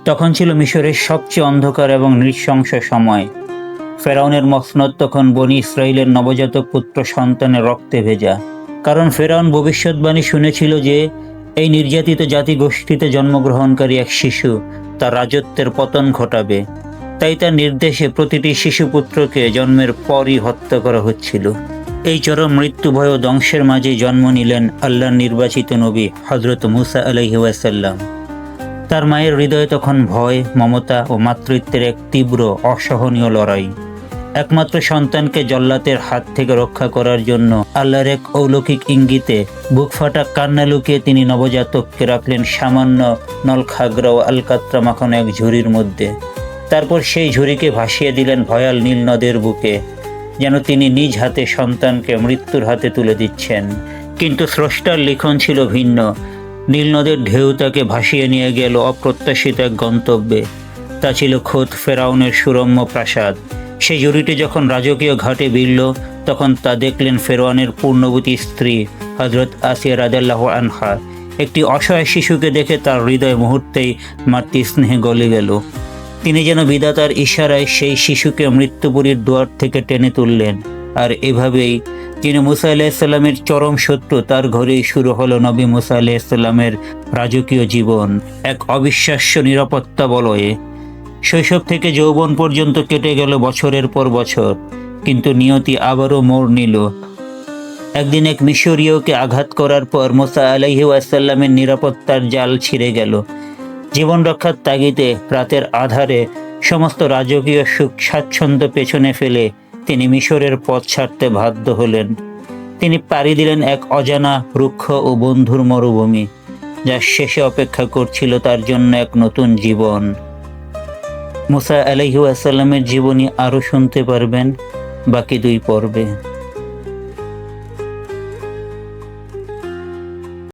তখন ছিল মিশরের সবচেয়ে অন্ধকার এবং নৃশংস সময়। ফেরাউনের মসনদ তখন বনি ইসরায়েলের নবজাতক পুত্র সন্তানের রক্তে ভেজা। কারণ ফেরাউন ভবিষ্যৎবাণী শুনেছিল যে এই নির্যাতিত জাতিগোষ্ঠীতে জন্মগ্রহণকারী এক শিশু তার রাজত্বের পতন ঘটাবে। তাই তার নির্দেশে প্রতিটি শিশুপুত্রকে জন্মের পরই হত্যা করা হচ্ছিল। এই চরম মৃত্যু ভয় ও ধ্বংসের মাঝে জন্ম নিলেন আল্লাহর নির্বাচিত নবী হযরত মূসা আলাইহি ওয়াসাল্লাম। তার মায়ের হৃদয়ে তখন ভয়, মমতা ও মাতৃত্বের এক তীব্র অসহনীয় লড়াই। একমাত্র সন্তানকে জল্লাতের হাত থেকে রক্ষা করার জন্য আল্লাহর এক অলৌকিক ইঙ্গিতে বুকফাটা কান্না লুকিয়ে তিনি নবজাতককে রাখলেন সামান্য নলখাগড়া ও আলকাত্রা মাখানো এক ঝুড়ির মধ্যে। তারপর সেই ঝুড়িকে ভাসিয়ে দিলেন ভয়াল নীল নদের বুকে, যেন তিনি নিজ হাতে সন্তানকে মৃত্যুর হাতে তুলে দিচ্ছেন। কিন্তু স্রষ্টার লিখন ছিল ভিন্ন। নীল নদের ঢেউ তাকে ভাসিয়ে নিয়ে গেল অপ্রত্যাশিত এক গন্তব্যে। তা ছিল খোদ ফেরাউনের সুরম্য প্রাসাদ। সেই ঝুড়িটি যখন রাজকীয় ঘাটে ভিড়ল, তখন তা দেখলেন ফেরাউনের পূর্ণবতী স্ত্রী হযরত আসিয়া রাদিয়াল্লাহু আনহা। একটি অসহায় শিশুকে দেখে তার হৃদয় মুহূর্তেই মাতৃস্নেহে গলে গেল। তিনি যেন বিধাতার ইশারায় সেই শিশুকে মৃত্যুপুরীর দুয়ার থেকে টেনে তুললেন। আর এভাবেই যিনি মূসা আলাইহিসসালামের চরম শত্রু, তার ঘরেই শুরু হলো নবী মূসা আলাইহিসসালামের রাজকীয় জীবন, এক অবিশ্বাস্য নিরাপত্তা বলয়ে। শৈশব থেকে যৌবন পর্যন্ত কেটে গেল বছরের পর বছর, কিন্তু নিয়তি আবারও মোড় নিল। একদিন এক মিশরীয়কে আঘাত করার পর মূসা আলাইহি ওয়াসাল্লামের নিরাপত্তার জাল ছিঁড়ে গেল। জীবন রক্ষার তাগিদে রাতের আধারে সমস্ত রাজকীয় সুখ স্বাচ্ছন্দ্য পেছনে ফেলে তিনি মিশরের পথ ছাড়তে বাধ্য হলেন। তিনি পাড়ি দিলেন এক অজানা, রুক্ষ ও বন্ধুর মরুভূমি, যার শেষে অপেক্ষা করছিল তার জন্য এক নতুন জীবন। মূসা আলাইহি ওয়াসাল্লামের জীবনী আরও শুনতে পারবেন বাকি 2 পর্বে।